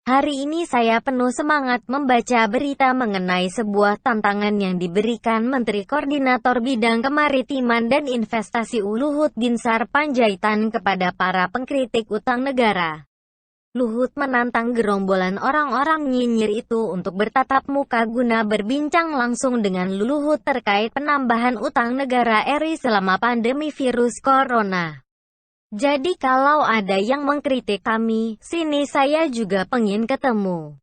Hari ini saya penuh semangat membaca berita mengenai sebuah tantangan yang diberikan Menteri Koordinator Bidang Kemaritiman dan Investasi Luhut Binsar Panjaitan kepada para pengkritik utang negara. Luhut menantang gerombolan orang-orang nyinyir itu untuk bertatap muka guna berbincang langsung dengan Luhut terkait penambahan utang negara RI selama pandemi virus corona. Jadi kalau ada yang mengkritik kami, sini saya juga pengen ketemu.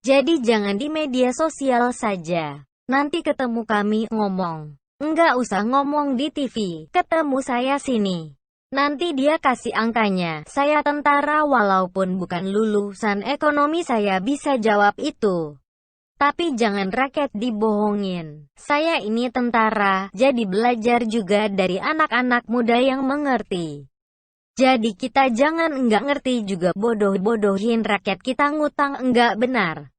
Jadi jangan di media sosial saja. Nanti ketemu kami ngomong. Enggak usah ngomong di TV, ketemu saya sini. Nanti dia kasih angkanya. Saya tentara walaupun bukan lulusan ekonomi saya bisa jawab itu. Tapi jangan rakyat dibohongin. Saya ini tentara, jadi belajar juga dari anak-anak muda yang mengerti. Jadi kita jangan enggak ngerti juga bodoh-bodohin rakyat kita ngutang enggak benar.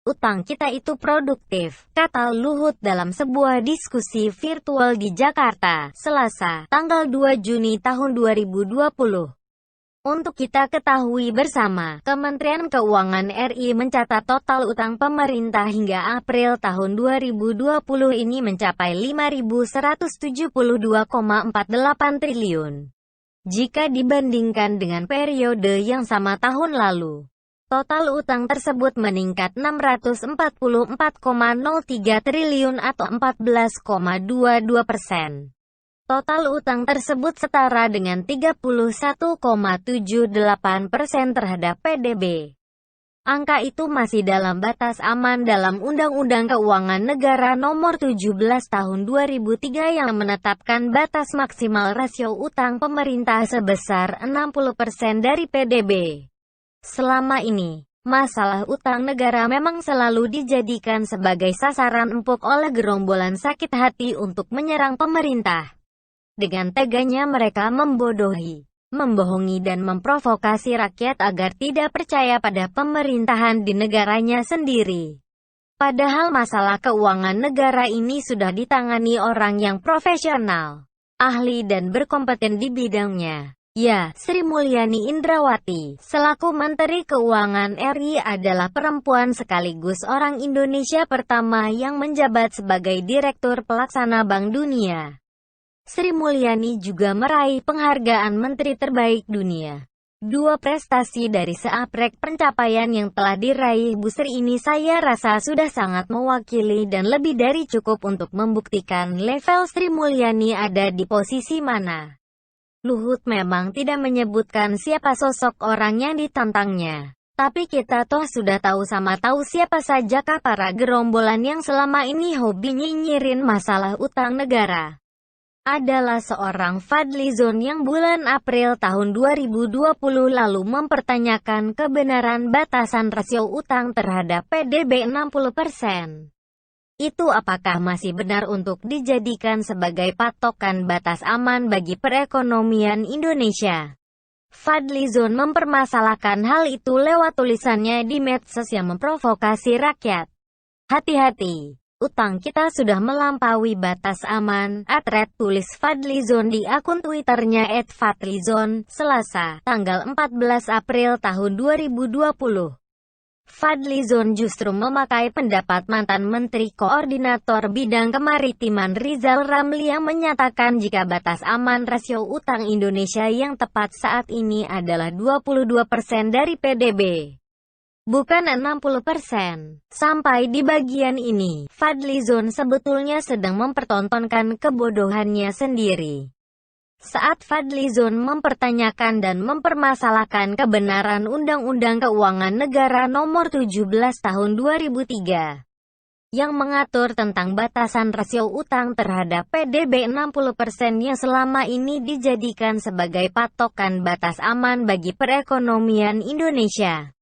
Utang kita itu produktif, kata Luhut dalam sebuah diskusi virtual di Jakarta, Selasa, tanggal 2 Juni tahun 2020. Untuk kita ketahui bersama, Kementerian Keuangan RI mencatat total utang pemerintah hingga April tahun 2020 ini mencapai 5.172,48 triliun. Jika dibandingkan dengan periode yang sama tahun lalu, total utang tersebut meningkat 644,03 triliun atau 14,22%. Total utang tersebut setara dengan 31,78% terhadap PDB. Angka itu masih dalam batas aman dalam Undang-Undang Keuangan Negara Nomor 17 Tahun 2003 yang menetapkan batas maksimal rasio utang pemerintah sebesar 60% dari PDB. Selama ini, masalah utang negara memang selalu dijadikan sebagai sasaran empuk oleh gerombolan sakit hati untuk menyerang pemerintah. Dengan teganya mereka membodohi, membohongi dan memprovokasi rakyat agar tidak percaya pada pemerintahan di negaranya sendiri. Padahal masalah keuangan negara ini sudah ditangani orang yang profesional, ahli dan berkompeten di bidangnya. Ya, Sri Mulyani Indrawati, selaku Menteri Keuangan RI adalah perempuan sekaligus orang Indonesia pertama yang menjabat sebagai Direktur Pelaksana Bank Dunia. Sri Mulyani juga meraih penghargaan Menteri Terbaik Dunia. Dua prestasi dari seaprek pencapaian yang telah diraih Bu Sri ini saya rasa sudah sangat mewakili dan lebih dari cukup untuk membuktikan level Sri Mulyani ada di posisi mana. Luhut memang tidak menyebutkan siapa sosok orang yang ditantangnya. Tapi kita toh sudah tahu sama tahu siapa sajakah para gerombolan yang selama ini hobi nyinyirin masalah utang negara. Adalah seorang Fadlizon yang bulan April tahun 2020 lalu mempertanyakan kebenaran batasan rasio utang terhadap PDB 60%. Itu apakah masih benar untuk dijadikan sebagai patokan batas aman bagi perekonomian Indonesia? Fadlizon mempermasalahkan hal itu lewat tulisannya di medsos yang memprovokasi rakyat. Hati-hati. Utang kita sudah melampaui batas aman, tulis Fadlizon di akun Twitternya @fadlizon, Selasa, tanggal 14 April tahun 2020. Fadlizon justru memakai pendapat mantan Menteri Koordinator Bidang Kemaritiman Rizal Ramli yang menyatakan jika batas aman rasio utang Indonesia yang tepat saat ini adalah 22% dari PDB. Bukan 60%. Sampai di bagian ini, Fadlizon sebetulnya sedang mempertontonkan kebodohannya sendiri. Saat Fadlizon mempertanyakan dan mempermasalahkan kebenaran Undang-Undang Keuangan Negara Nomor 17 Tahun 2003, yang mengatur tentang batasan rasio utang terhadap PDB 60% yang selama ini dijadikan sebagai patokan batas aman bagi perekonomian Indonesia.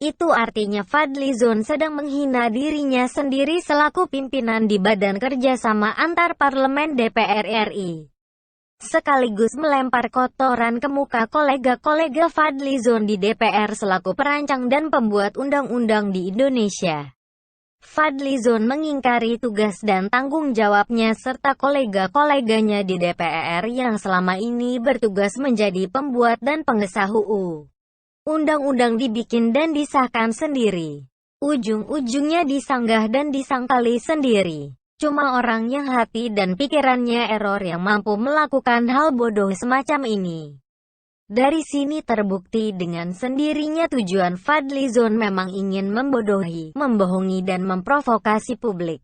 Itu artinya Fadlizon sedang menghina dirinya sendiri selaku pimpinan di Badan Kerjasama Antar Parlemen DPR RI. Sekaligus melempar kotoran ke muka kolega-kolega Fadlizon di DPR selaku perancang dan pembuat undang-undang di Indonesia. Fadlizon mengingkari tugas dan tanggung jawabnya serta kolega-koleganya di DPR yang selama ini bertugas menjadi pembuat dan pengesah UU. Undang-undang dibikin dan disahkan sendiri. Ujung-ujungnya disanggah dan disangkali sendiri. Cuma orang yang hati dan pikirannya error yang mampu melakukan hal bodoh semacam ini. Dari sini terbukti dengan sendirinya tujuan Fadlizon memang ingin membodohi, membohongi dan memprovokasi publik.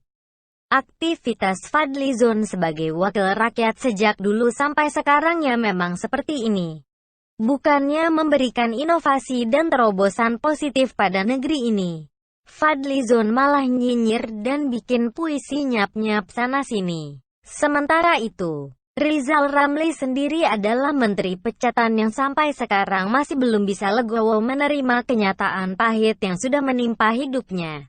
Aktivitas Fadlizon sebagai wakil rakyat sejak dulu sampai sekarang ya memang seperti ini. Bukannya memberikan inovasi dan terobosan positif pada negeri ini. Fadlizon malah nyinyir dan bikin puisi nyap-nyap sana-sini. Sementara itu, Rizal Ramli sendiri adalah menteri pecatan yang sampai sekarang masih belum bisa legowo menerima kenyataan pahit yang sudah menimpa hidupnya.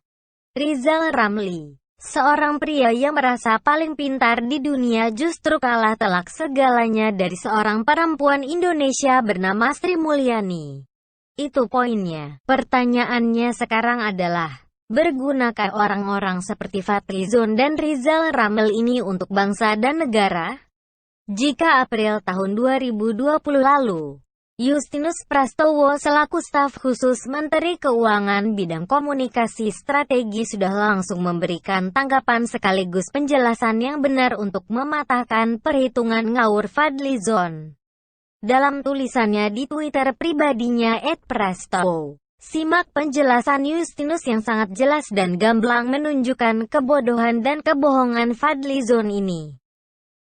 Rizal Ramli, seorang pria yang merasa paling pintar di dunia justru kalah telak segalanya dari seorang perempuan Indonesia bernama Sri Mulyani. Itu poinnya. Pertanyaannya sekarang adalah, bergunakah orang-orang seperti Fadlizon dan Rizal Ramli ini untuk bangsa dan negara? Jika April tahun 2020 lalu, Justinus Prastowo selaku staf khusus Menteri Keuangan bidang komunikasi strategi sudah langsung memberikan tanggapan sekaligus penjelasan yang benar untuk mematahkan perhitungan ngawur Fadlizon. Dalam tulisannya di Twitter pribadinya @prastowo, simak penjelasan Justinus yang sangat jelas dan gamblang menunjukkan kebodohan dan kebohongan Fadlizon ini.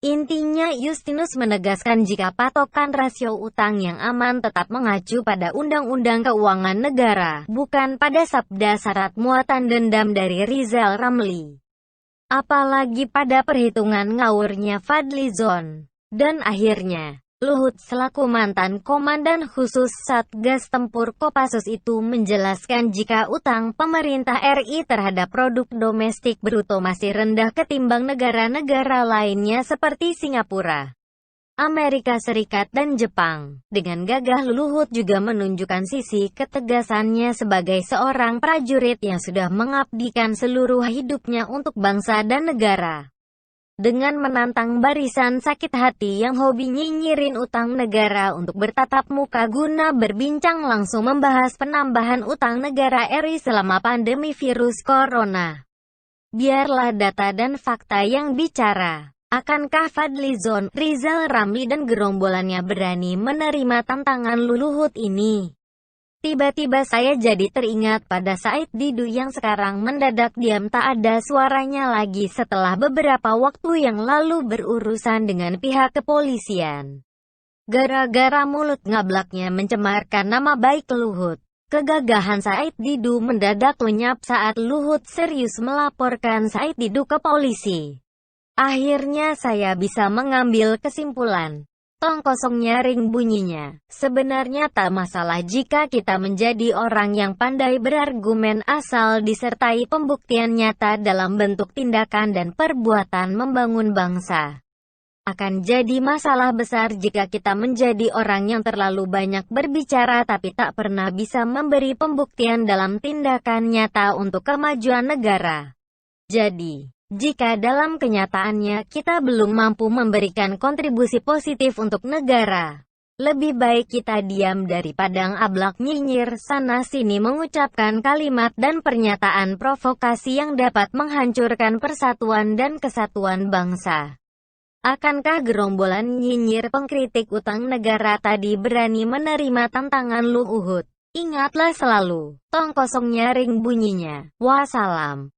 Intinya Justinus menegaskan jika patokan rasio utang yang aman tetap mengacu pada Undang-Undang Keuangan Negara, bukan pada sabda syarat muatan dendam dari Rizal Ramli. Apalagi pada perhitungan ngawurnya Fadlizon. Dan akhirnya, Luhut selaku mantan Komandan Khusus Satgas Tempur Kopassus itu menjelaskan jika utang pemerintah RI terhadap produk domestik bruto masih rendah ketimbang negara-negara lainnya seperti Singapura, Amerika Serikat dan Jepang. Dengan gagah Luhut juga menunjukkan sisi ketegasannya sebagai seorang prajurit yang sudah mengabdikan seluruh hidupnya untuk bangsa dan negara. Dengan menantang barisan sakit hati yang hobi nyinyirin utang negara untuk bertatap muka guna berbincang langsung membahas penambahan utang negara RI selama pandemi virus corona. Biarlah data dan fakta yang bicara. Akankah Fadlizon, Rizal Ramli dan gerombolannya berani menerima tantangan Luhut ini? Tiba-tiba saya jadi teringat pada Said Didu yang sekarang mendadak diam tak ada suaranya lagi setelah beberapa waktu yang lalu berurusan dengan pihak kepolisian. Gara-gara mulut ngablaknya mencemarkan nama baik Luhut, kegagahan Said Didu mendadak lenyap saat Luhut serius melaporkan Said Didu ke polisi. Akhirnya saya bisa mengambil kesimpulan. Tong kosong nyaring bunyinya. Sebenarnya tak masalah jika kita menjadi orang yang pandai berargumen asal disertai pembuktian nyata dalam bentuk tindakan dan perbuatan membangun bangsa. Akan jadi masalah besar jika kita menjadi orang yang terlalu banyak berbicara tapi tak pernah bisa memberi pembuktian dalam tindakan nyata untuk kemajuan negara. Jadi, jika dalam kenyataannya kita belum mampu memberikan kontribusi positif untuk negara, lebih baik kita diam daripada ablak nyinyir sana-sini mengucapkan kalimat dan pernyataan provokasi yang dapat menghancurkan persatuan dan kesatuan bangsa. Akankah gerombolan nyinyir pengkritik utang negara tadi berani menerima tantangan Luhut? Ingatlah selalu, tong kosong nyaring bunyinya. Wassalam.